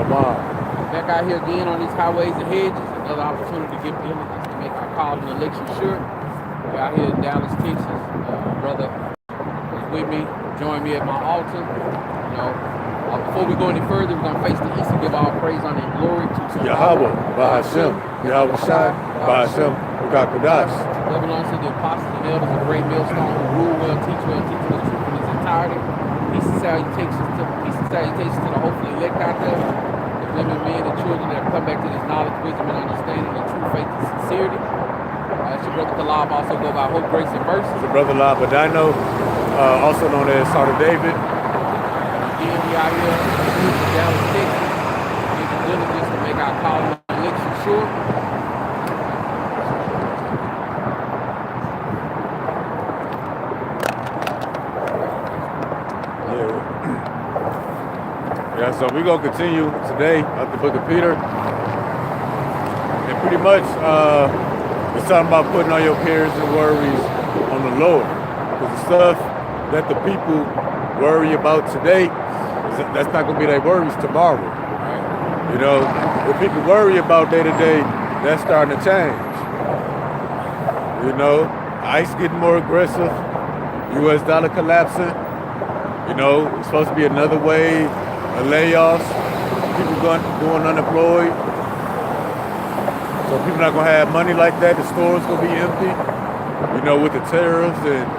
Shalom. Back out here again on these highways and hedges. Another opportunity to give diligence to make our call and election sure. We're out here in Dallas, Texas. Brother is with me. Join me at my altar. You know, before we go any further, we're going to face the east and give all praise, honor, and glory to Yahweh, Bahashem, Yahweh Shai, Bahashem, Ukakadash. Lebanon to the apostles and elders of the great millstone who rule well, teach the truth in its entirety. Peace and salutations to the hopefully elect out there. Women, men, and children that have come back to this knowledge, wisdom, and understanding, and true faith and sincerity. It's your brother Kalab, also go by Hope, Grace, and Mercy. Your brother Labadino, also known as Son of David. Again, we out here in Dallas, Texas, making diligence to make our call and election sure. Yeah, so we're going to continue today at the book of Peter. And pretty much it's talking about putting all your cares and worries on the Lord. Because the stuff that the people worry about today, that's not going to be their worries tomorrow. You know, what people worry about day to day, that's starting to change. You know, ICE getting more aggressive, US dollar collapsing. You know, it's supposed to be another wave of layoffs, people going unemployed. So people not gonna have money like that. The stores gonna be empty. You know, with the tariffs and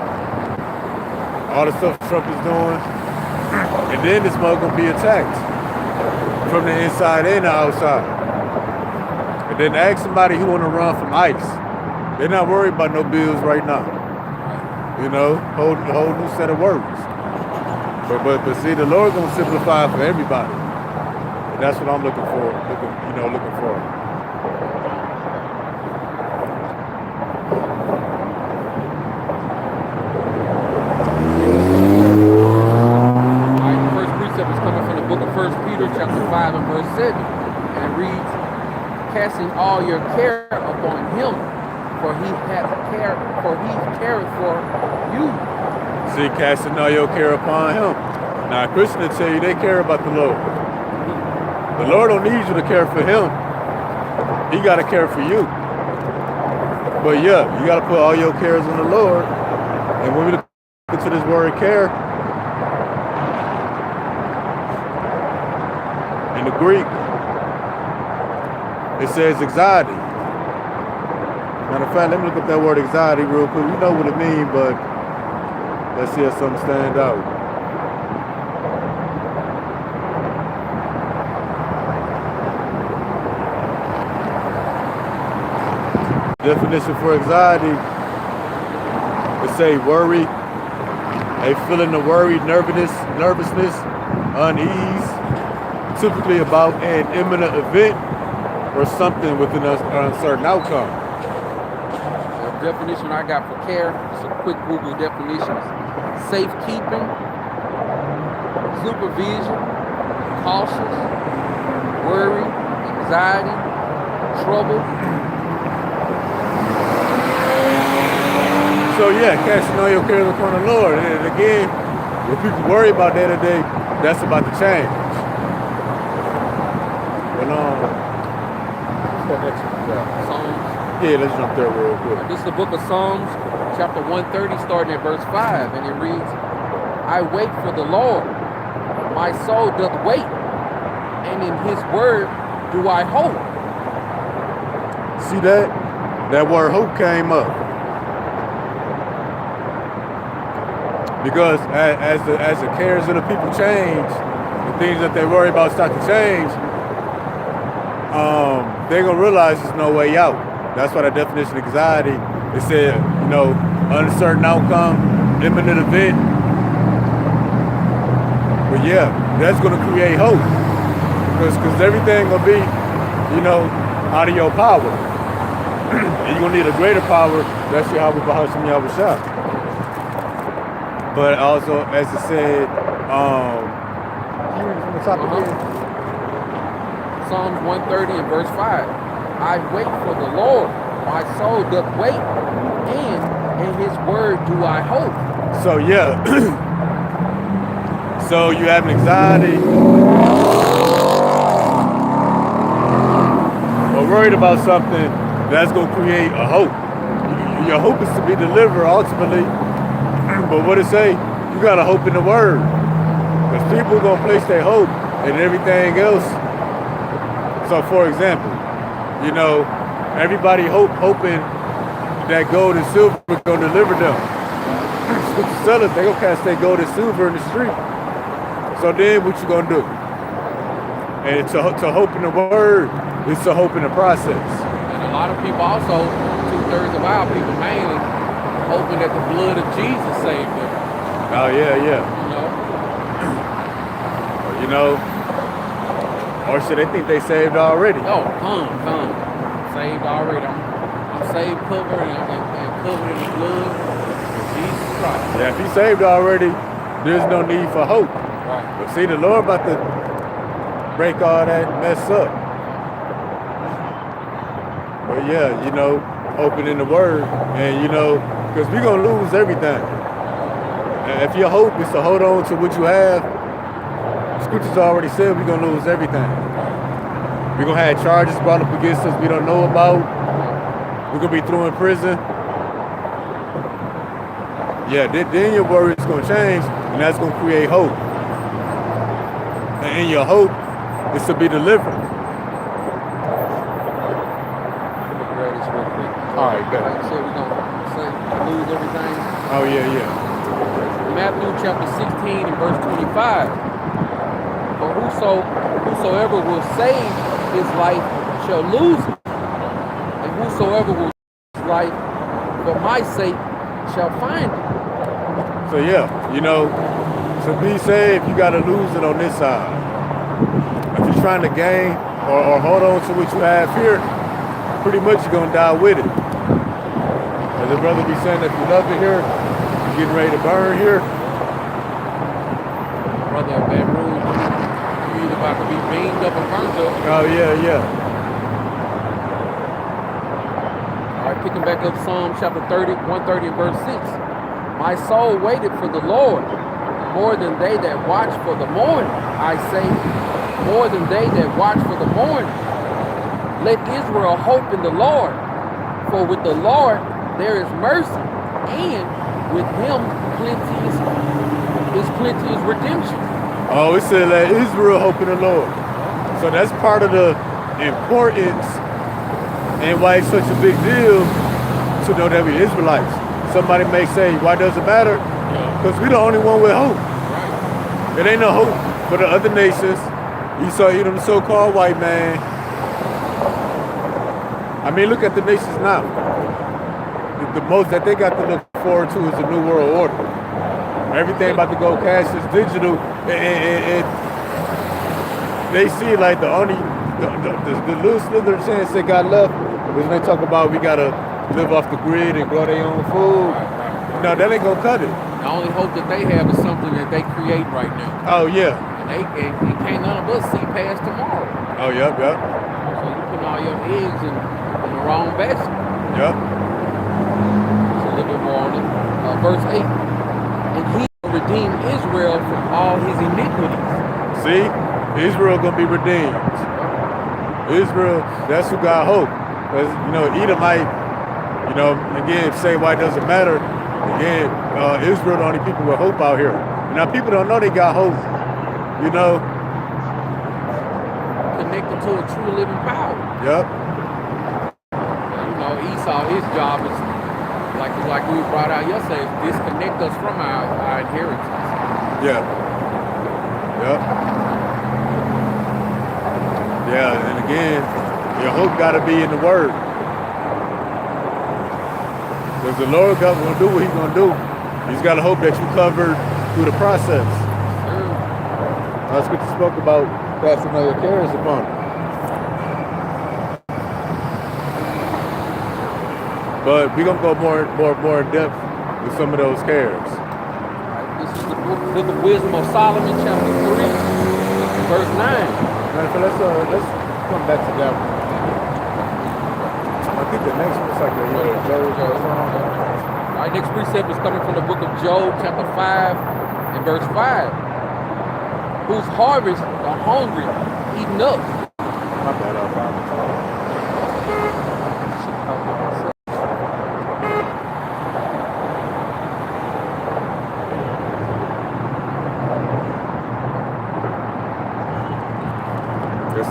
all the stuff Trump is doing. And then this mug gonna be attacked from the inside and the outside. And then ask somebody who wanna run from ICE. They're not worried about no bills right now. You know, whole new set of worries. But see, the Lord gonna simplify for everybody, and that's what I'm looking for. Looking for. All right, the first precept is coming from the book of 1 Peter, chapter 5 and verse 7, and it reads, "Casting all your care upon Him, for He careth for you." See, casting all your care upon Him. Now, a Christian will tell you they care about the Lord. The Lord don't need you to care for Him. He got to care for you. But yeah, you got to put all your cares on the Lord. And when we look into this word care, in the Greek, it says anxiety. Matter of fact, let me look up that word anxiety real quick. We know what it means, but let's see if something stand out. Definition for anxiety, it say worry, a feeling of worry, nervousness, unease, typically about an imminent event or something with an uncertain outcome. The definition I got for care, just a quick Google definition: safekeeping, supervision, cautious, worry, anxiety, trouble. So yeah, casting all your cares upon the Lord. And again, what people worry about day to day, that's about to change. But Psalms. Yeah, let's jump there real quick. This is the book of Psalms, chapter 130, starting at verse 5, and it reads, "I wait for the Lord, my soul doth wait, and in His word do I hope." See that? That word hope came up. Because as the cares of the people change, the things that they worry about start to change, they're gonna realize there's no way out. That's why the definition of anxiety, it said, you know, uncertain outcome, imminent event. But yeah, that's gonna create hope. Because everything gonna be, you know, out of your power. And you're gonna need a greater power. That's Yahweh Bahashem Yahweh Shah. But also, as it said, can you read from the top again? Psalms 130 and verse 5. "I wait for the Lord, my soul doth wait, and in His word do I hope." So yeah, so you have anxiety, are worried about something, that's going to create a hope. Your hope is to be delivered ultimately. But what it say? You got to hope in the word. Because people going to place their hope in everything else. So for example, you know, everybody hoping that gold and silver going to deliver them. Scripture tell us they going to cast their gold and silver in the street. So then what you going to do? And to hope in the word is to hope in the process. And a lot of people also, 2/3 of our people mainly, hoping that the blood of Jesus saved them. Oh yeah, yeah. You know? You know, or should they think they saved already? Oh, come. Saved already. I'm saved, covered, and covered in the blood of Jesus Christ. Yeah, if he saved already, there's no need for hope. Right. But see, the Lord about to break all that mess up. But yeah, you know, open in the word, and you know, because we're gonna lose everything. And if your hope is to hold on to what you have, scriptures already said we're gonna lose everything. We're gonna have charges brought up against us we don't know about. We're gonna be thrown in prison. Yeah, then your worry is gonna change, and that's gonna create hope. And your hope is to be delivered. All right, good. Like I said, we're gonna lose everything. Oh yeah. Matthew chapter 16 and verse 25. For whosoever will save his life shall lose it, and whosoever will lose his life for my sake shall find it. So yeah, you know, to be saved, you gotta lose it on this side. If you're trying to gain or hold on to what you have here, pretty much you're gonna die with it. As the brother be saying, if you love it here, you're getting ready to burn here. Brother, bad rules. You either about to be beamed up and burnt up. Oh yeah. All right, picking back up Psalm chapter 130 and verse 6. My soul waited for the Lord, more than they that watch for the morning. I say, more than they that watch for the morning. Let Israel hope in the Lord, for with the Lord there is mercy, and with him plenteous redemption. Oh, it said let Israel hope in the Lord. So that's part of the importance and why it's such a big deal to know that we're Israelites. Somebody may say, why does it matter? Because we're the only one with hope. Right. There ain't no hope for the other nations. Esau, the so-called white man. I mean, look at the nations now. The most that they got to look forward to is the New World Order. Everything about to go cashless, digital, and they see like the little slither of chance they got left is when they talk about we gotta live off the grid and grow their own food. No, that ain't gonna cut it. The only hope that they have is something that they create right now. Oh yeah. And can't none of us see past tomorrow. Oh yep. So you putting all your eggs in the wrong basket. Yep. So a little bit more on it. Verse 8. And he will redeem Israel from all his iniquities. See? Israel gonna be redeemed. Israel, that's who got hope. Because, Edomite, again, say why it doesn't matter. Again, Israel the only people with hope out here. Now, people don't know they got hope. Connected to a true living power. Yep. Esau, his job is, like we brought out yesterday, disconnect us from our inheritance. Yeah. Yep. Yeah, and again, your hope got to be in the Word. Because the Lord going to do what He's going to do. He's got to hope that you covered through the process. That's what you spoke about, casting all your cares upon Him. But we're going to go more in depth with some of those cares. This is the book of Wisdom of Solomon, chapter 3, verse 9. Let's come back to that one. I think the next one's like Job. All right, next precept is coming from the book of Job, chapter 5, and verse 5. Whose harvest are hungry, eating up. My bad,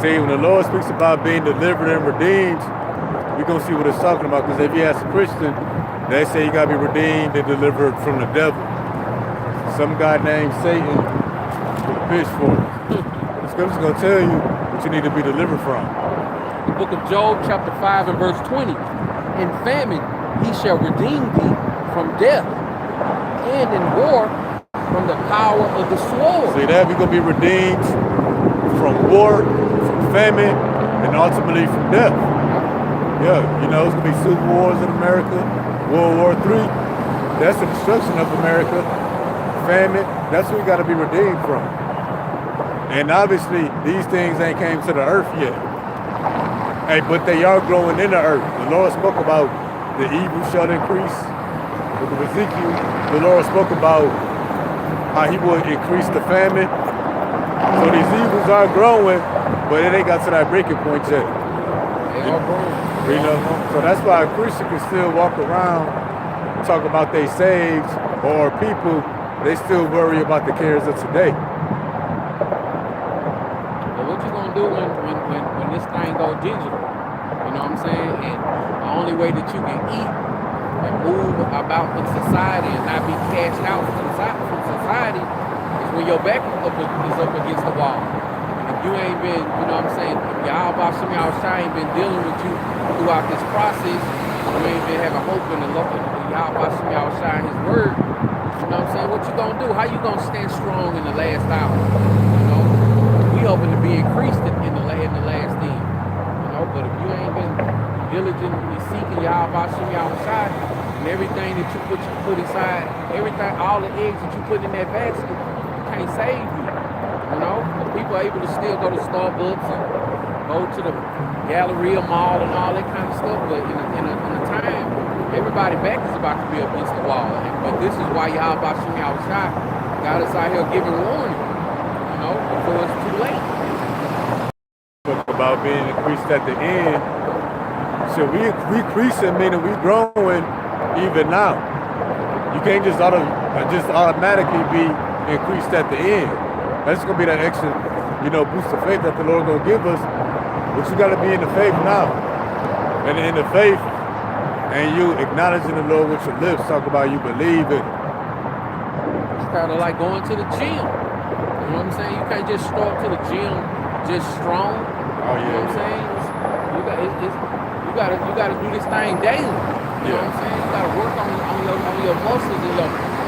See, when the Lord speaks about being delivered and redeemed, we're going to see what it's talking about. Because if you ask a Christian, they say you got to be redeemed and delivered from the devil. Some guy named Satan with a pitchfork. The scripture's going to tell you what you need to be delivered from. The book of Job, chapter 5 and verse 20. In famine he shall redeem thee from death, and in war from the power of the sword. See that? We're going to be redeemed from war, from famine, and ultimately from death. Yeah, you know, it's going to be civil wars in America, World War III. That's the destruction of America. Famine, that's what we got to be redeemed from. And obviously, these things ain't came to the earth yet. Hey, but they are growing in the earth. The Lord spoke about the evil shall increase. Book of Ezekiel, the Lord spoke about how he would increase the famine. So these evils are growing, but it ain't got to that breaking point yet. They are growing. You know, so that's why a Christian can still walk around, talk about they saved, or people, they still worry about the cares of today. But what you gonna do when this thing go digital? You know what I'm saying? And the only way that you can eat and move about in society and not be cashed out from society is when your back is up against the wall. And if you ain't been, you know what I'm saying, if y'all ain't been dealing with you throughout this process, you ain't been having hope in the Lord, y'all shine his word, you know what I'm saying? What you gonna do? How you gonna stand strong in the last hour? You know? We hoping to be increased in the last end. You know, but if you ain't been diligently seeking y'all shine, and everything that you put inside, everything, all the eggs that you put in that basket, can't save you. You know, but people are able to still go to Starbucks and go to the Galleria Mall and all that kind of stuff. But in a time, everybody's back is about to be up against the wall. But this is why y'all shot got us out here giving warning. You know, before it's too late. About being increased at the end. So we increasing, meaning we growing even now. You can't just automatically be increased at the end. That's gonna be that extra, boost of faith that the Lord gonna give us. But you gotta be in the faith now. And in the faith, and you acknowledging the Lord with your lips, talk about you believe it. It's kind of like going to the gym. You know what I'm saying? You can't just start to the gym just strong. Oh yeah. You know what I'm saying? You gotta do this thing daily. You know what I'm saying? You gotta work on your muscles and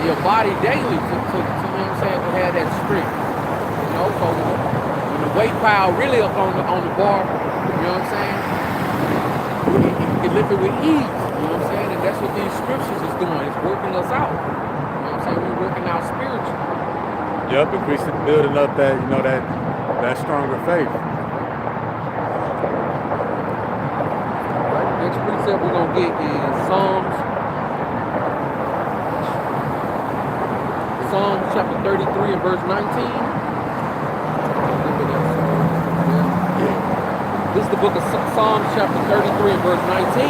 your body daily to you know what I'm saying, to have that strength. You know, so when the weight pile really up on the bar, you know what I'm saying? You can lift it with ease. You know what I'm saying? And that's what these scriptures is doing. It's working us out. You know what I'm saying? We're working out spiritually. Yep, increasing, building up that, that stronger faith. Next precept we're going to get is Psalms chapter 33 and verse 19. This is the book of Psalms chapter 33 and verse 19.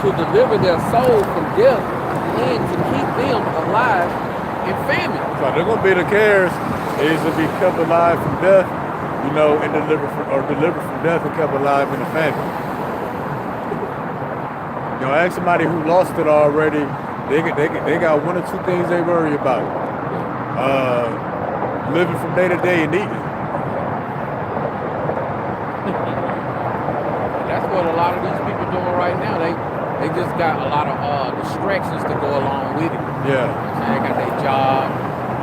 To deliver their soul from death and to keep them alive in famine. So they're going to be the cares is to be kept alive from death, and delivered from death and kept alive in the famine. Ask somebody who lost it already. They got one or two things they worry about. Living from day to day and eating. That's what a lot of these people doing right now. They just got a lot of distractions to go along with it. Yeah. You know what I'm saying? They got their job,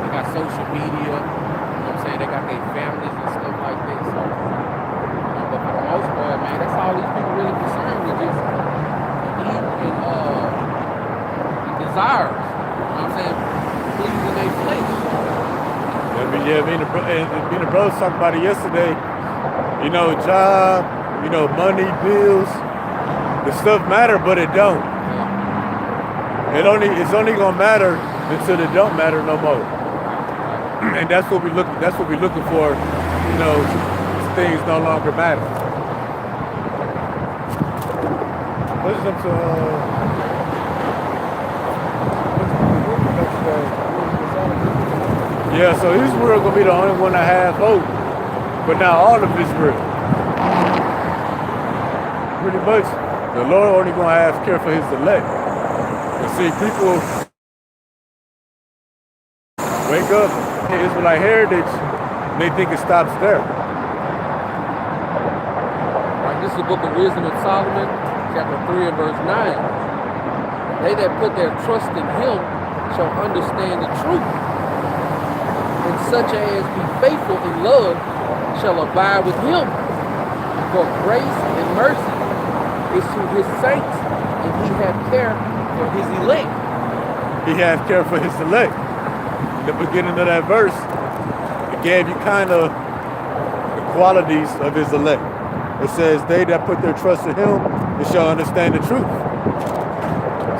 they got social media, you know what I'm saying? They got their families and stuff like that. So, but for the most part, man, that's all these people really concerned with, just and desires. You know what I'm saying? Pleasing their flesh. Me and the brothers talked about it yesterday. Job, money, bills, the stuff matter, but it don't. Yeah. It's only gonna matter until it don't matter no more. And that's what we're looking for. Things no longer matter. What's up to yeah, so Israel gonna be the only one to have hope, but now all of Israel. pretty much the Lord only gonna have care for his elect. And see, people wake up in Israelite heritage and they think it stops there. Right, this is the book of Wisdom of Solomon, chapter 3 and verse 9. They that put their trust in him shall understand the truth, and such as be faithful in love shall abide with him. For grace and mercy is to his saints, and he hath care for his elect. He has care for his elect. In the beginning of that verse, it gave you kind of the qualities of his elect. It says, they that put their trust in him, they shall understand the truth.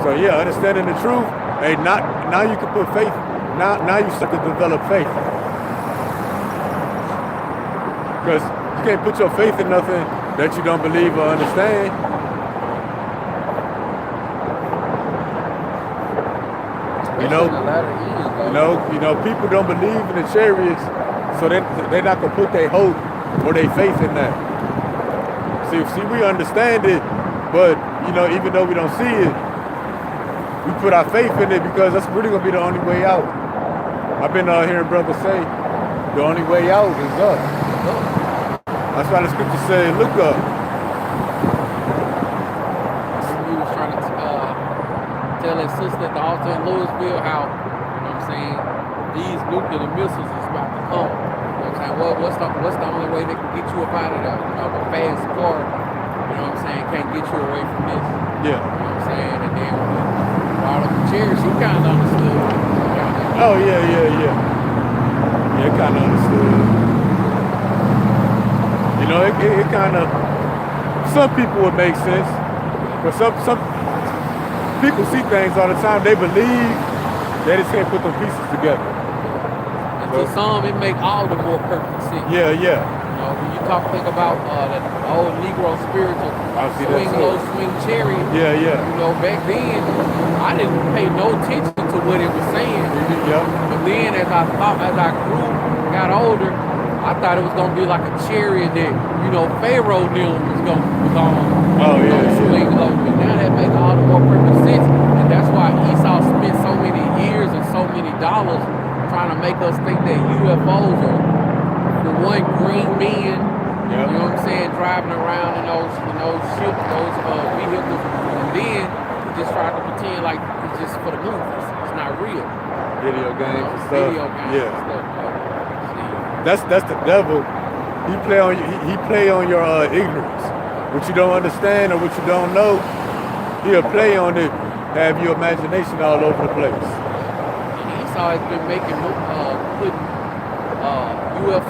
So yeah, understanding the truth, hey, now you can put faith. Now you start to develop faith. Because you can't put your faith in nothing that you don't believe or understand. You know, people don't believe in the chariots, so they're not gonna put their hope or their faith in that. See, we understand it, but you know, even though we don't see it, we put our faith in it because that's really gonna be the only way out. I've been hearing brothers say the only way out is up. That's why the scripture says, look up. He was trying to tell that sister at the altar in Louisville how, you know what I'm saying, these nuclear missiles is about to come. You know what I'm saying? Well, what's the only way they can get you up out of there? You know, a fast car, you know what I'm saying, can't get you away from this. Yeah. You know what I'm saying? And then when we brought up the chairs, she kind of understood. Oh, yeah. Yeah, kind of understood. You know, it kind of, some people would make sense, but some people see things all the time. They believe they just can't put them pieces together. And to some, it make all the more perfect sense. Yeah. You know, when you think about the old Negro spiritual, swing low, swing chariot. Yeah. You know, back then, I didn't pay no attention to what it was saying. Yeah. But then as I grew, got older, I thought it was gonna be like a chariot that, you know, Pharaoh knew was on. Swing low. But now that makes all the more perfect sense. And that's why Esau spent so many years and so many dollars trying to make us think that UFOs are the one green men, you know what I'm saying, driving around in those ships, those vehicles, and then he just tried to pretend like it's just for the movies. It's not real. Video games and stuff. Video games and stuff. That's the devil. He play on your ignorance. What you don't understand or what you don't know, he'll play on it, have your imagination all over the place. And Esau has been putting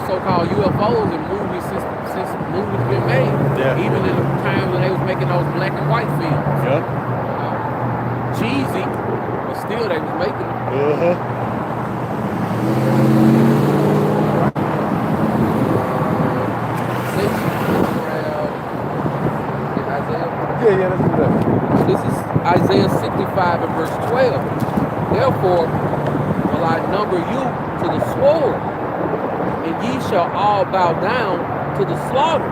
so-called UFOs in movies since movies been made. Yeah. Even in the time when they was making those black and white films. Yep. Cheesy, but still they was making them. Yeah, let's do that. This is Isaiah 65 and verse 12. Therefore will I number you to the sword, and ye shall all bow down to the slaughter.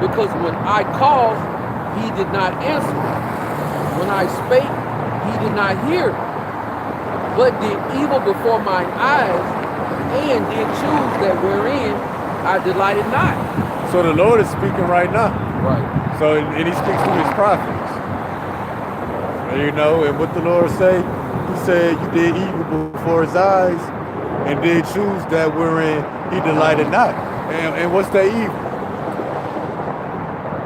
Because when I called, he did not answer. When I spake, he did not hear, but did evil before mine eyes, and did choose that wherein I delighted not. So the Lord is speaking right now. Right. So, and he speaks through his prophets. And, you know, and what the Lord say? He said, you did evil before his eyes and did choose that wherein he delighted not. And what's that evil?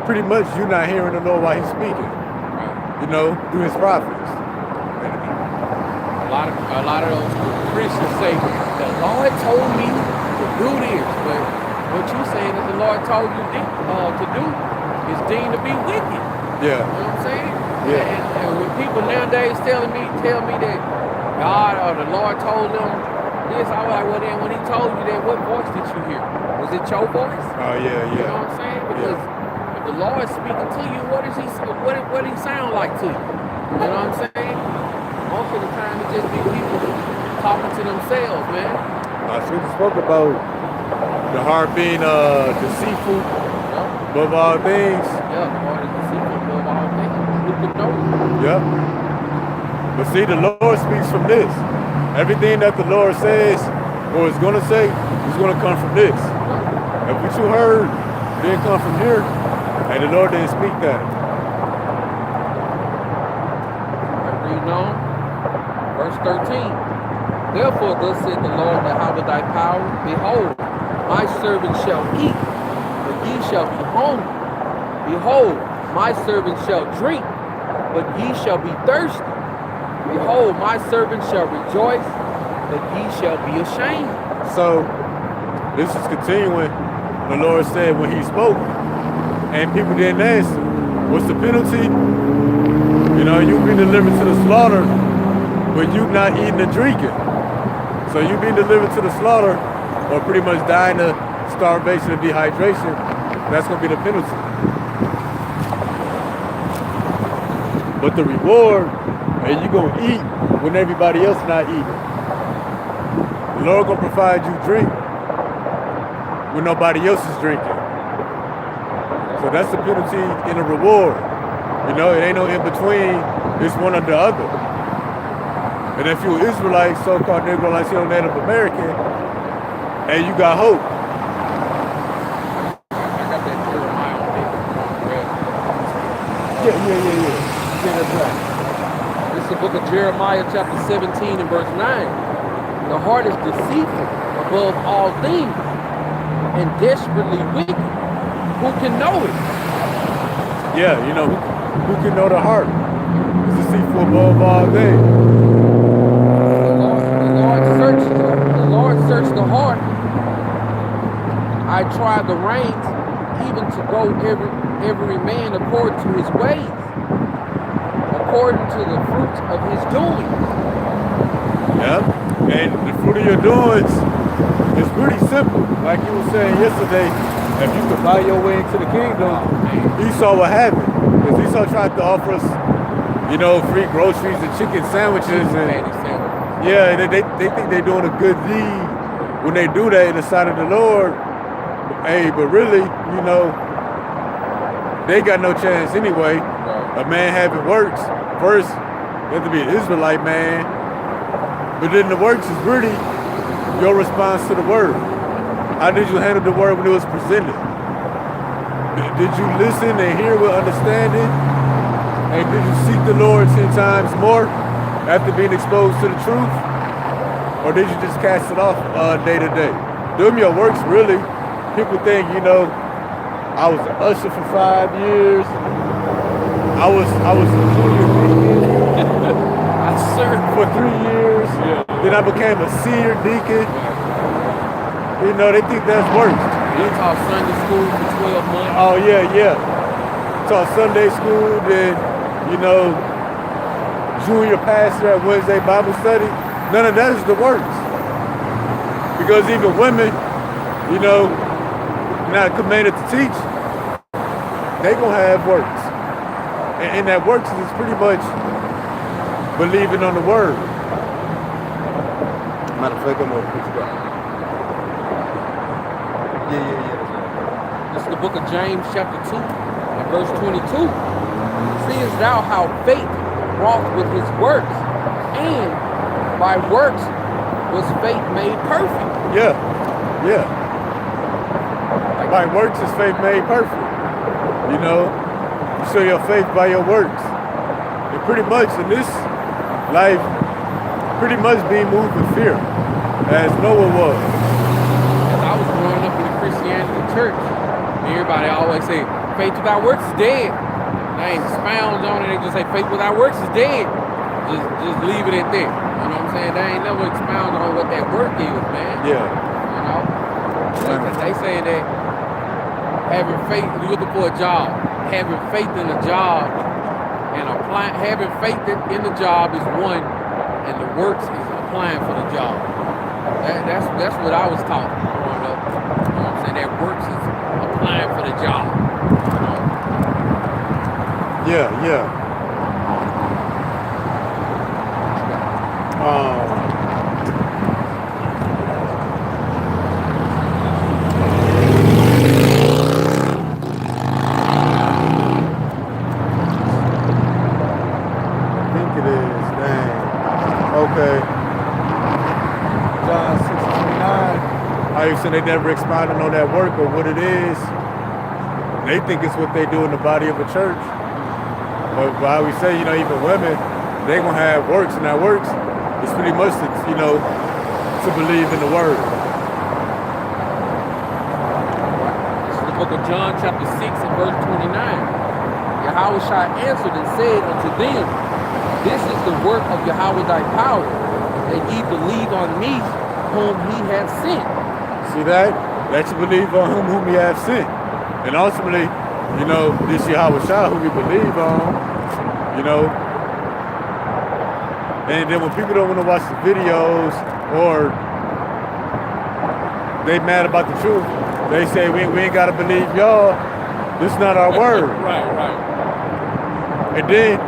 Pretty much you're not hearing the Lord while he's speaking, you know, through his prophets. A lot of those Christians say, the Lord told me to do this, but what you're saying is the Lord told you to do is deemed to be wicked. Yeah. You know what I'm saying? Yeah. And when people nowadays tell me that God or the Lord told them this, I was like, well then when he told you that, what voice did you hear? Was it your voice? Oh yeah. You know what I'm saying? Because if the Lord speaking to you, what he sound like to you? You know what I'm saying? Most of the time it just be people talking to themselves, man. I should have spoke about the heart being deceitful. Yep. above all things. Yeah, the heart is deceitful above all things. Who could know? Yep. But see, the Lord speaks from this. Everything that the Lord says or is going to say is going to come from this. If what you heard didn't come from here, and the Lord didn't speak that. Reading on, verse 13. Therefore, thus said the Lord, that how thy power, behold, my servant shall eat, but ye shall be hungry. Behold, my servant shall drink, but ye shall be thirsty. Behold, my servant shall rejoice, but ye shall be ashamed. So, this is continuing. The Lord said when he spoke, and people didn't answer, what's the penalty? You know, you've been delivered to the slaughter, but you not eating and drinking. So you being delivered to the slaughter, or pretty much dying of starvation and dehydration, that's going to be the penalty. But the reward, and you're going to eat when everybody else not eating. The Lord going to provide you drink when nobody else is drinking. So that's the penalty and the reward. You know, it ain't no in between. It's one or the other. And if you're Israelite, so-called Negro, Latino, Native American, and you got hope. I got that Jeremiah on paper. Yeah. That's right. This is the book of Jeremiah, chapter 17 and verse 9. The heart is deceitful above all things and desperately wicked. Who can know it? Yeah, you know, who can know the heart? It's deceitful above all things. The Lord searched the heart. I tried the reins, even to go every man according to his ways, according to the fruits of his doing. Yep. And the fruit of your doings is pretty simple. Like you were saying yesterday, if you could buy your way into the kingdom, Esau what happened. Because Esau tried to offer us, you know, free groceries and chicken sandwiches and yeah, and they think they're doing a good deed when they do that in the sight of the Lord. Hey, but really, you know, they got no chance anyway. A man having works, first, you have to be an Israelite man. But then the works is really your response to the word. How did you handle the word when it was presented? Did you listen and hear with understanding? And did you seek the Lord 10 times more after being exposed to the truth? Or did you just cast it off day to day? Doing your works, really. People think, you know, I was an usher for 5 years. I was a junior deacon. I served for 3 years. Then I became a senior deacon. You know, they think that's works. You taught Sunday school for 12 months. Oh, yeah. Taught Sunday school, then, you know, junior pastor at Wednesday Bible study. None of that is the works. Because even women, you know, not commanded to teach, they gonna have works. And that works is pretty much believing on the word. Matter of fact, I'm gonna put you down. Yeah. This is the book of James, chapter 2, and verse 22. Seest thou how faith wrought with his works, and by works was faith made perfect. Yeah. By works is faith made perfect. You know, you show your faith by your works. And pretty much in this life, pretty much being moved with fear, as Noah was. As I was growing up in the Christianity church, everybody always say, faith without works is dead. They ain't expound on it, they just say faith without works is dead. Just leave it at that. You know what I'm saying? They ain't never expound on what that work is, man. Yeah. You know? They say that having faith, you're looking for a job, having faith in a job and having faith in the job is one, and the works is applying for the job. That's what I was taught growing up. You know what I'm saying? That works is applying for the job. You know? Yeah. Okay. John 6:29. How you saying they never expounded on that work or what it is? They think it's what they do in the body of a church. But how we say, even women, they gonna have works, and that works is pretty much to believe in the word. This is the book of John, chapter 6, and verse 29. Yahweh Shai answered and said unto them, This is the work of Yahweh thy power, that ye believe on me, whom he hath sent. See that? That you believe on him whom he hath sent. And ultimately, this Yahweh Shai who we believe on, and then when people don't want to watch the videos or they mad about the truth, they say we ain't got to believe y'all. This is not our word. Right. And then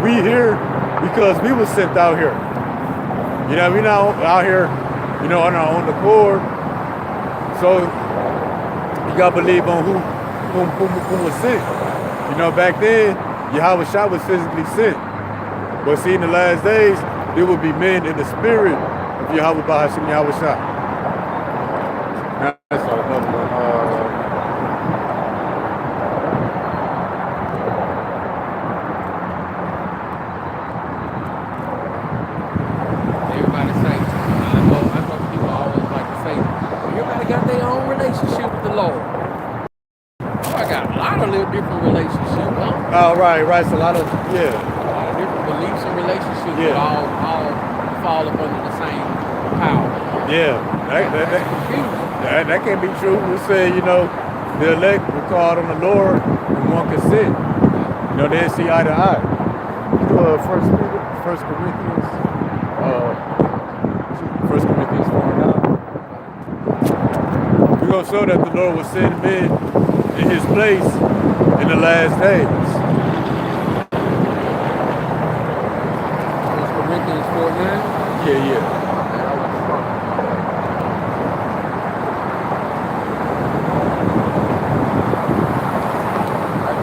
we here because we was sent out here. We not out here, on our own accord. So you got to believe on who was sent. Back then, Yahweh Shai was physically sent. But see, in the last days, there will be men in the spirit of Yahweh Bahashim Yahweh Shai. That's another one. Everybody say, I know people always like to say, everybody got their own relationship with the Lord. Oh, I got a lot of little different relationships, huh? Oh, right. So a lot of, A lot of different beliefs and relationships that all fall up under the same power. Yeah. That's confusing. That can't be true. We say, the elect were called on the Lord and one can sin. They see eye to eye. First Corinthians 4:9. We're gonna show that the Lord will send men in his place in the last days. 1 Corinthians 4:9. Yeah.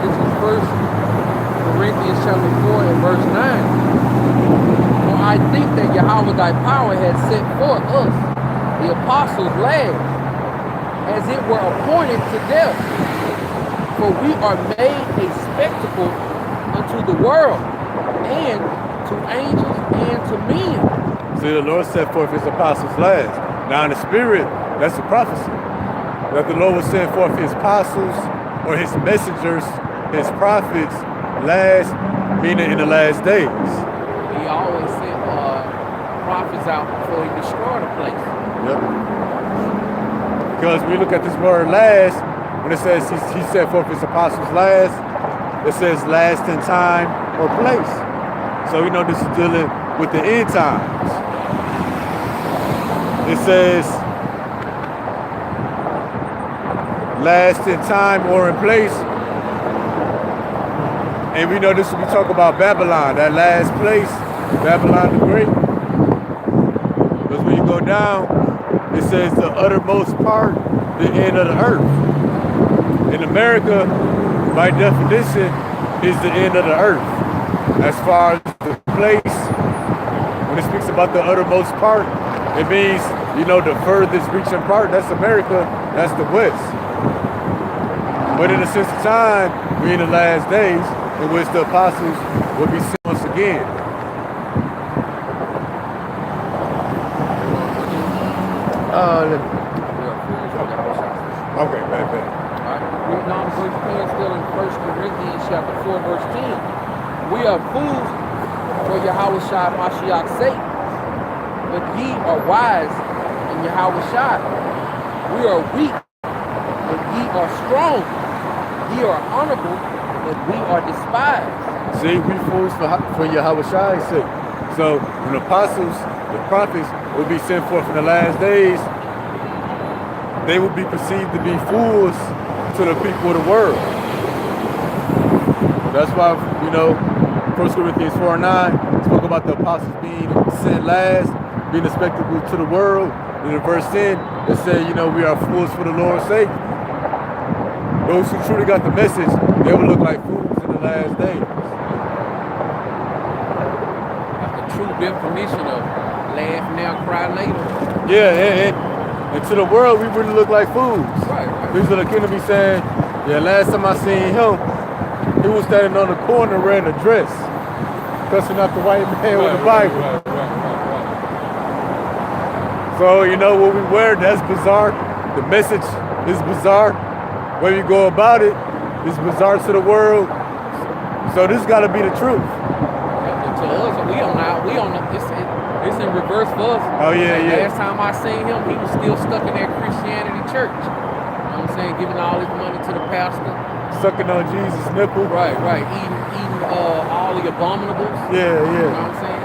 This is 1 Corinthians chapter 4 and verse 9. For I think that Yahweh thy power has set forth us, the apostles last, as it were appointed to death. For we are made a spectacle unto the world, and to angels, and to men. See, the Lord set forth his apostles last. Now in the spirit, that's a prophecy. That the Lord will send forth his apostles or his messengers, his prophets, last, meaning in the last days. He always sent prophets out before he destroyed a place. Yep. Because we look at this word last, when it says he set forth his apostles last, it says last in time or place. So we know this is dealing with the end times. It says last in time or in place. And we know this when we talk about Babylon, that last place, Babylon the Great. Because when you go down, it says the uttermost part, the end of the earth. In America, by definition, is the end of the earth. As far as the place, when it speaks about the uttermost part, it means, the furthest reaching part, that's America, that's the West. But in a sense of time, we're in the last days, in which the apostles will be sent once again. Okay, bad. Reading on verse 10, still in 1 Corinthians chapter 4, verse 10. We are fools for Yahweh Shai Mashiach's sake, but ye are wise in Yahweh Shai. We are weak, but ye are strong. Ye are honorable, but we are despised. See, we fools for Yahweh Shai's sake. So when the apostles, the prophets, will be sent forth in the last days, they will be perceived to be fools to the people of the world. That's why, 1 Corinthians 4:9 spoke about the apostles being sent last, being a spectacle to the world. And in verse 10, it said, we are fools for the Lord's sake. Those who truly got the message, they will look like fools in the last days. The true definition of laugh now, cry later. Yeah, and to the world, we really look like fools. Right. These are the kid be saying, yeah, last time I seen him, he was standing on the corner wearing a dress, cussing out the white man with the Bible. Right. So, you know, what we wear, that's bizarre. The message is bizarre. Where you go about it is bizarre to the world. So this got to be the truth. To us, we on it's in reverse for us. Oh, yeah, like, yeah. Last time I seen him, he was still stuck in that Christianity church. You know what I'm saying? Giving all his money to the pastor. Sucking on Jesus' nipple. Right. Eating all the abominables. Yeah. You know what I'm saying?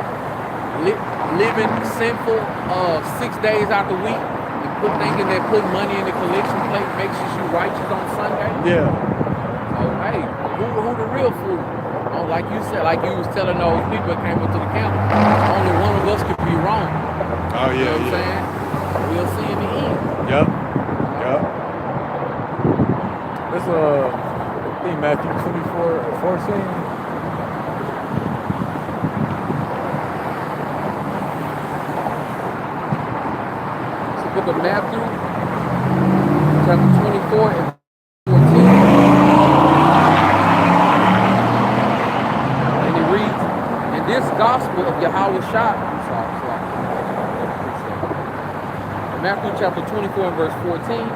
Living sinful 6 days out the week and thinking that putting money in the collection plate makes you righteous on Sunday. Yeah. So hey, who the real fool? Oh, like you said, like you was telling those people that came up to the camp, only one of us could be wrong. Oh, You know yeah, what I'm saying? We'll see in the end. Yep. That's I think Matthew 24:14. Book of Matthew, chapter 24 and 14. And he reads, "And this gospel of Yahweh Shah," Matthew chapter 24 and verse 14,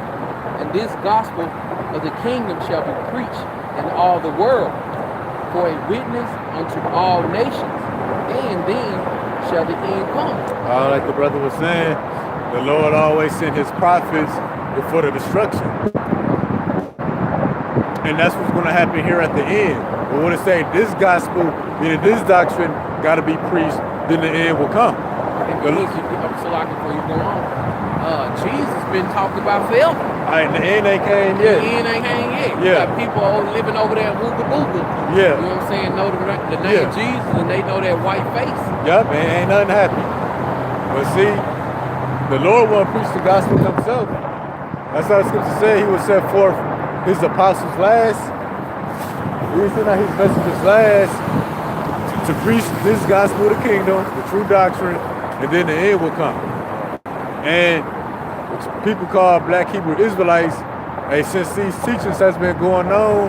"And this gospel of the kingdom shall be preached in all the world for a witness unto all nations, and then shall the end come." Like the brother was saying, the Lord always sent his prophets before the destruction. And that's what's going to happen here at the end. But when it say this gospel, meaning this doctrine, got to be preached, then the end will come. So like before you go on, Jesus been talked about forever. And the end ain't came yet. The end ain't came yet. You Yeah. got people living over there wooga booga. Yeah. You know what I'm saying? Know the name Yeah. Jesus and they know that white face. Yup, ain't nothing happened. But see, the Lord won't preach the gospel himself. That's how the scripture said he would set forth his apostles last. He sent out his messengers last to preach this gospel of the kingdom, the true doctrine, and then the end will come. And people call black Hebrew Israelites, hey, since these teachings has been going on,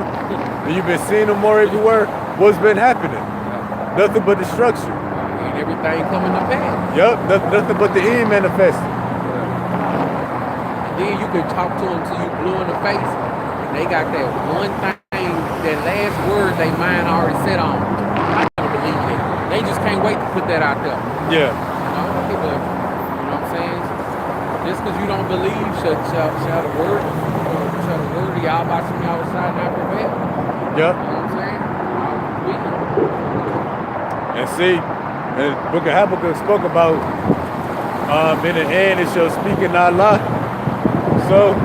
and you've been seeing them more everywhere, what's been happening? Nothing but destruction. And everything coming to pass. Yup, nothing but the end manifesting. And then you can talk to them till you blue in the face, and they got that one thing, that last word they mind already set on. I never believe it. They just can't wait to put that out there. Yeah. You know what I'm saying? Just because you don't believe, shall the word of y'all by some y'all side not prevail. Yup. You know what I'm saying? And see, the book of Habakkuk spoke about in the end it shall speak and not lie. So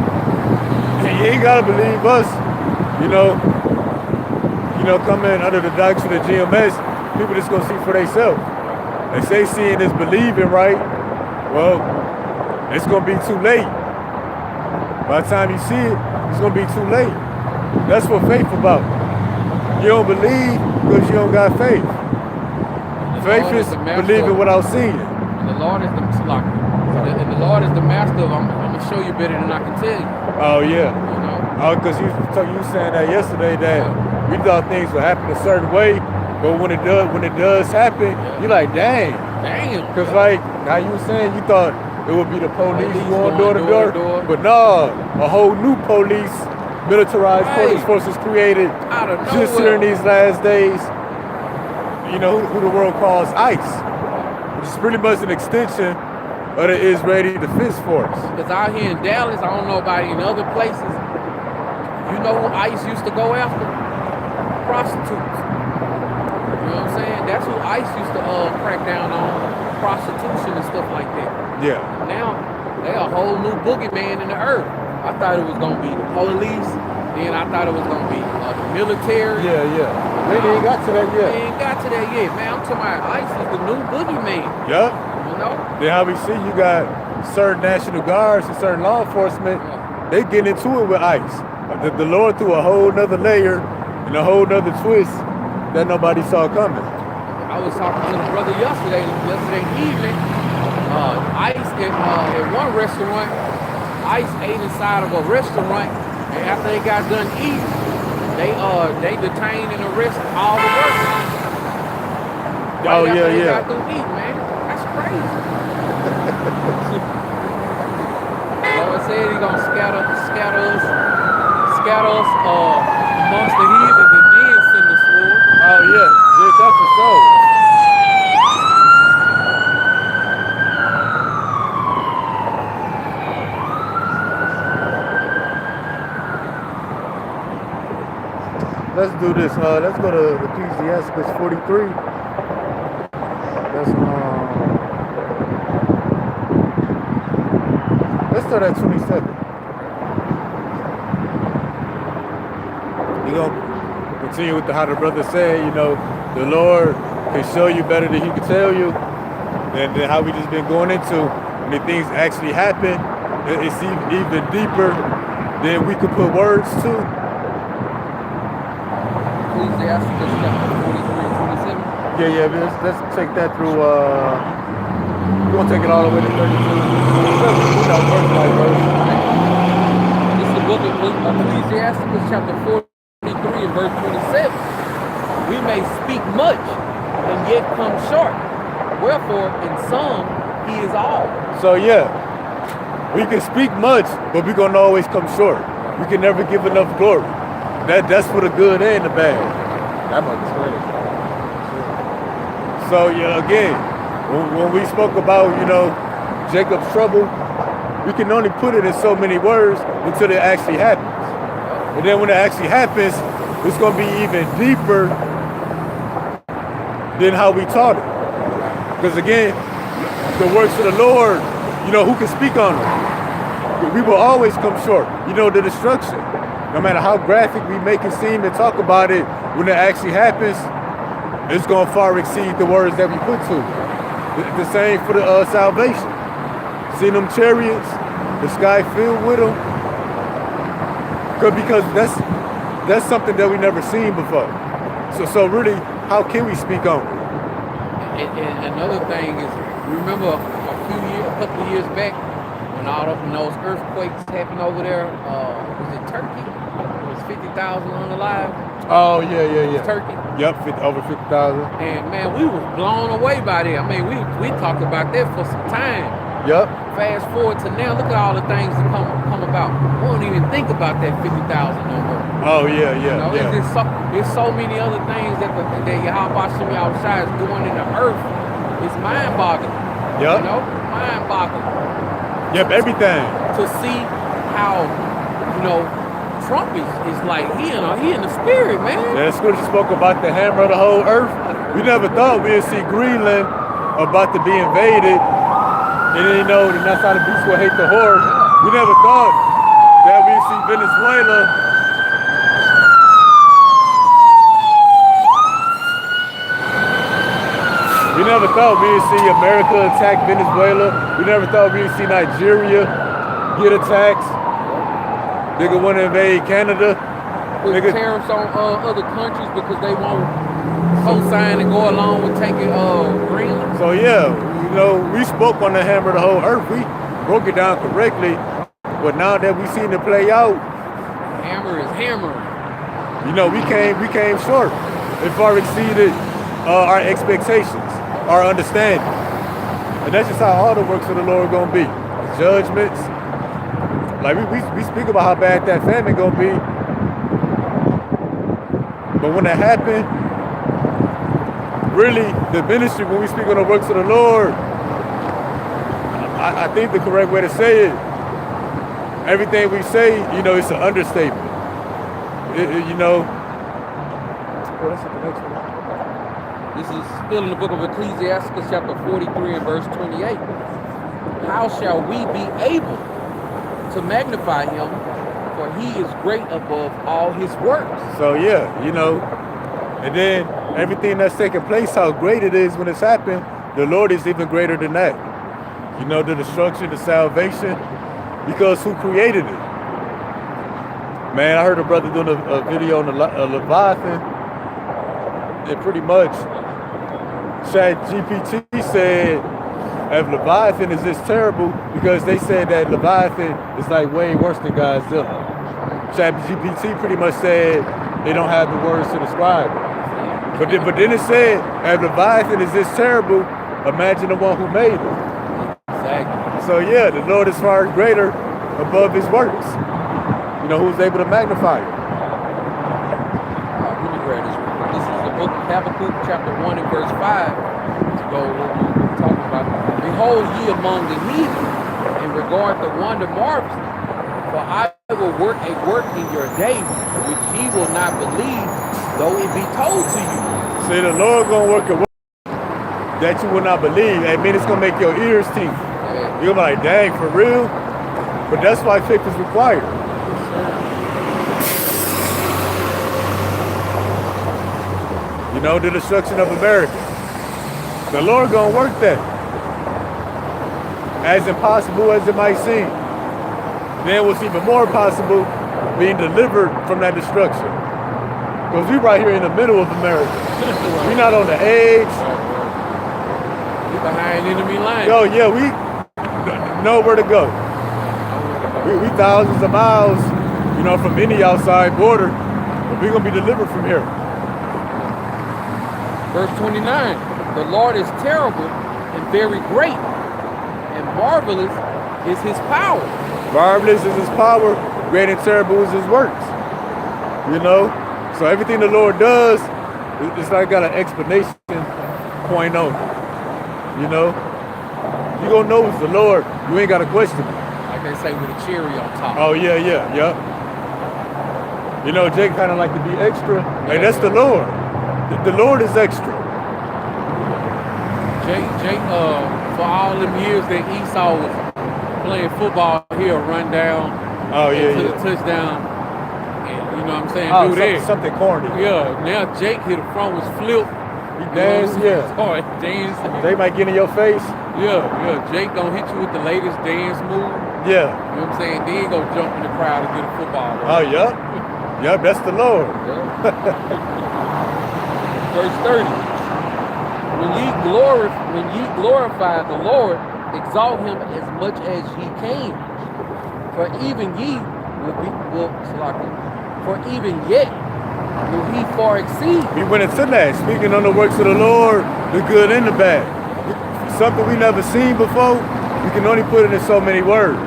you ain't gotta believe us, you know, coming under the doctrine of GMS, people just gonna see for themselves. They say seeing is believing, right? Well, it's gonna be too late. By the time you see it, it's gonna be too late. That's what faith about. You don't believe because you don't got faith. Faith is believing without seeing. And the Lord is the Lord is the master of. I'm gonna show you better than I can tell you. Oh yeah. You know. Oh, because you saying that yesterday that we thought things would happen a certain way, but when it does happen, you're like, dang. Because like how you were saying, you thought it would be the police going door to door, but no, a whole new police, militarized police forces created just here in these last days. You know who the world calls ICE, which is pretty much an extension of the Israeli Defense Force. Because out here in Dallas, I don't know about in other places. You know who ICE used to go after? Prostitutes. You know what I'm saying? That's who ICE used to crack down on, prostitution and stuff like that. Yeah. Now, they a whole new boogeyman in the earth. I thought it was going to be the police. Then I thought it was going to be the military. Yeah. They ain't got to that yet. They ain't got to that yet, man. I'm talking about ICE is the new boogeyman. Yup. You know? Then how we see you got certain National Guards and certain law enforcement, they get into it with ICE. The Lord threw a whole nother layer and a whole nother twist that nobody saw coming. I I was talking to the brother yesterday evening. Ice at one restaurant, Ice ate inside of a restaurant, and after they got done eating, they detained and arrested all the workers. Oh Right yeah, after they yeah. got through eating, man. That's crazy. Lord said He's gonna scatter us amongst the heathen, and then send the sword. Oh yeah, yeah, that's for sure. Let's do this. Let's go to Ecclesiastes 43. That's let's start at 27. We're gonna continue with how the brother said, you know, the Lord can show you better than He can tell you, and then how we just been going into when the things actually happen, it's even deeper than we could put words to. Ecclesiastes chapter 43 and 27. Yeah, let's take that through, we're going to take it all the way to 32. Verse by verse. This is the book of Ecclesiastes chapter 43 and verse 27. We may speak much and yet come short. Wherefore, in some, He is all. So yeah, we can speak much, but we're going to always come short. We can never give enough glory. That's for the good and the bad. That might explain it. So yeah, again, when we spoke about, you know, Jacob's trouble, we can only put it in so many words until it actually happens. And then when it actually happens, it's going to be even deeper than how we taught it. Because again, the works of the Lord, you know, who can speak on them? We will always come short. You know, the destruction. No matter how graphic we make it seem and talk about it, when it actually happens, it's going to far exceed the words that we put to it. The same for the salvation. See them chariots, the sky filled with them? Because that's something that we never seen before. So really, how can we speak on it? And another thing is, remember a couple of years back, when those earthquakes happened over there, was it Turkey? It was 50,000 unalive. Oh yeah. Turkey. Yep, over 50,000. And man, we were blown away by that. I mean, we talked about that for some time. Yep. Fast forward to now, look at all the things that come about. We don't even think about that 50,000 no more. Oh yeah. You know, there's so many other things that Yahweh Shem Yahushua is doing in the earth. It's mind-boggling. Yep. You know, mind-boggling. Yep, everything. To see how, you know, Trump is like he in the spirit, man. Yeah, the scripture spoke about the hammer of the whole earth. We never thought we'd see Greenland about to be invaded, and then, you know, and that's how the beast will hate the horde. We never thought that we'd see Venezuela. We never thought we'd see America attack Venezuela. We never thought we'd see Nigeria get attacked. Nigga want to invade Canada. Put tariffs on other countries because they won't co-sign and go along with taking Greenland. So yeah, you know, we spoke on the hammer of the whole earth. We broke it down correctly. But now that we seen it play out, hammer is hammering. You know, we came short. It far exceeded our expectations, our understanding. And that's just how all the works of the Lord gonna be. Judgments. Like we speak about how bad that famine gonna be. But when that happened, really the ministry, when we speak on the works of the Lord, I think the correct way to say it, everything we say, you know, it's an understatement. You know. Well, let's hit the next one. This is still in the book of Ecclesiastes, chapter 43 and verse 28. How shall we be able to magnify him, for he is great above all his works? So yeah, you know, and then everything that's taking place, how great it is when it's happened, the Lord is even greater than that. You know, the destruction, the salvation, because who created it? Man, I heard a brother doing a video on the Leviathan, and pretty much ChatGPT said if Leviathan is this terrible because they said that Leviathan is like way worse than Godzilla. ChatGPT pretty much said they don't have the words to describe it. But then it said if Leviathan is this terrible, imagine the one who made it. Exactly. So yeah, the Lord is far greater above his works. You know, who's able to magnify it. Let me grab this. This is the book of Habakkuk, chapter 1 and verse 5. To go what we were talking about. Behold ye among the heathen, and regard the wonder marvelously. For I will work a work in your days, which ye will not believe, though it be told to you. See, the Lord gonna work a work that you will not believe. I mean, it's gonna make your ears tingle. Yeah. You're like, dang, for real? But that's why faith is required. You know, the destruction of America. The Lord gonna work that. As impossible as it might seem. Then what's even more possible, being delivered from that destruction. Because we right here in the middle of America. We're not on the edge. We behind enemy lines. Yo, yeah, we know where to go. We thousands of miles, you know, from any outside border. But we're gonna be delivered from here. Verse 29, the Lord is terrible and very great, and marvelous is his power. Marvelous is his power, great and terrible is his works. You know? So everything the Lord does, it's like got an explanation point on it. You know? You gonna know it's the Lord, you ain't gotta question it. Like they say, with a cherry on top. Oh yeah. You know, Jake kinda like to be extra. Hey, that's the Lord. The Lord is extra. Jake, for all them years that Esau was playing football, he'll run down to the touchdown, and you know what I'm saying, do that. Something corny. Yeah, now Jake hit the front was flip. He dance, Start dancing. They might get in your face. Yeah. Jake gonna hit you with the latest dance move. Yeah. You know what I'm saying? Then he go jump in the crowd and get a football. Oh, yeah. Yeah, that's the Lord. Verse 30. When ye glorify the Lord, exalt him as much as ye can. For even ye for even yet will he far exceed. We went into that, speaking on the works of the Lord, the good and the bad. Something we never seen before, we can only put it in so many words.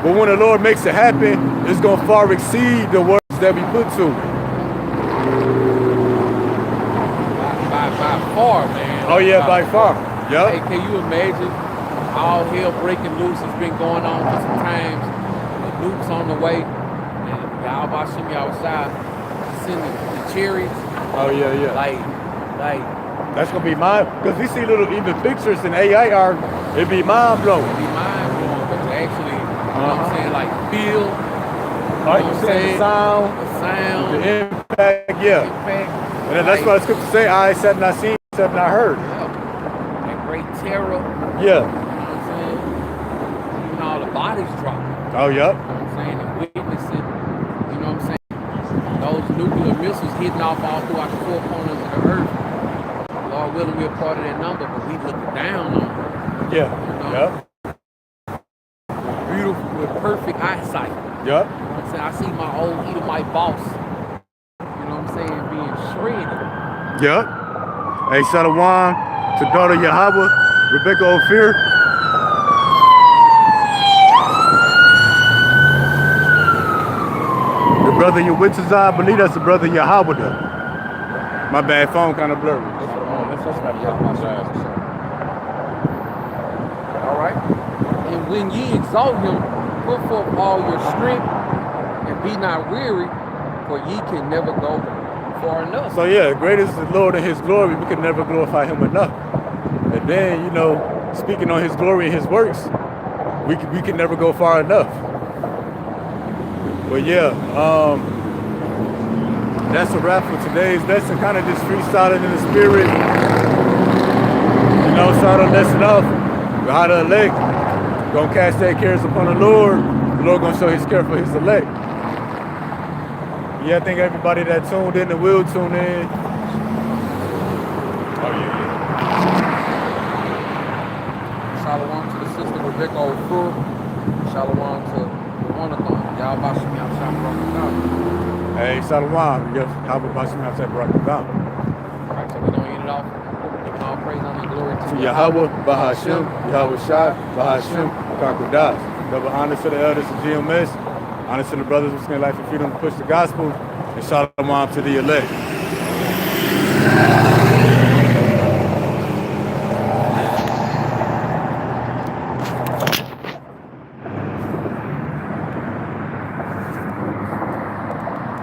But when the Lord makes it happen, it's going to far exceed the words that we put to it. By far, man. Oh yeah, by far. Yep. Hey, can you imagine all hell breaking loose has been going on for some times? The nukes on the way, and y'all watching me outside, sending the chariots. Oh yeah. Like. That's gonna be mind, because we see little even pictures in AI art, it'd be mind blowing. It'd be mind blowing, but to actually, you know what I'm saying, like feel. Like you saying the sound, the impact, And that's why the scripture say, eyes have not seen, have not heard. That great terror. Yeah. You know what I'm saying? Even all the bodies dropping. Oh, yep. You know what I'm saying? And witnessing, you know what I'm saying? Those nuclear missiles hitting off all throughout the four corners of the earth. Lord willing, we're part of that number, but we looking down on it. Yeah. You know? Yep. Beautiful, with perfect eyesight. Yep. You know what I'm saying? I see my old Edomite boss, you know what I'm saying, being shredded. Yep. Hey, Shalom to daughter Yahweh, Rebecca Ophir. The brother Yawitzazai, I believe that's the brother Yahweh. My bad, phone kind of blurry. All right. And when ye exalt him, put forth all your strength, and be not weary, for ye can never go far enough. So yeah, great is the Lord and his glory. We can never glorify him enough. And then, you know, speaking on his glory and his works, we can never go far enough. But yeah, that's a wrap for today's lesson. Kind of just freestyling in the spirit. You know, start our lesson off with how to elect. Gonna cast their cares upon the Lord. The Lord gonna show his care for his elect. Yeah, I think everybody that tuned in and will tune in. Oh yeah. Shalom to the sister Rebecca Ofur. Shalom to the one-a-thon. Y'all Bashim Yahshua Barakatah. Hey, Salawam. Yes, how about Bashim Hashem Barakatah? Alright, so we gonna end it off. Giving all praise, honor, and glory To to Yahweh, Bahashem, Yahweh Shai, Bahashem, Kakudas. Double honor to the elders of GMS, honor to the brothers of Skin Life and Freedom to push the gospel, and shalom to the elect.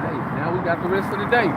Hey, now we got the rest of the day.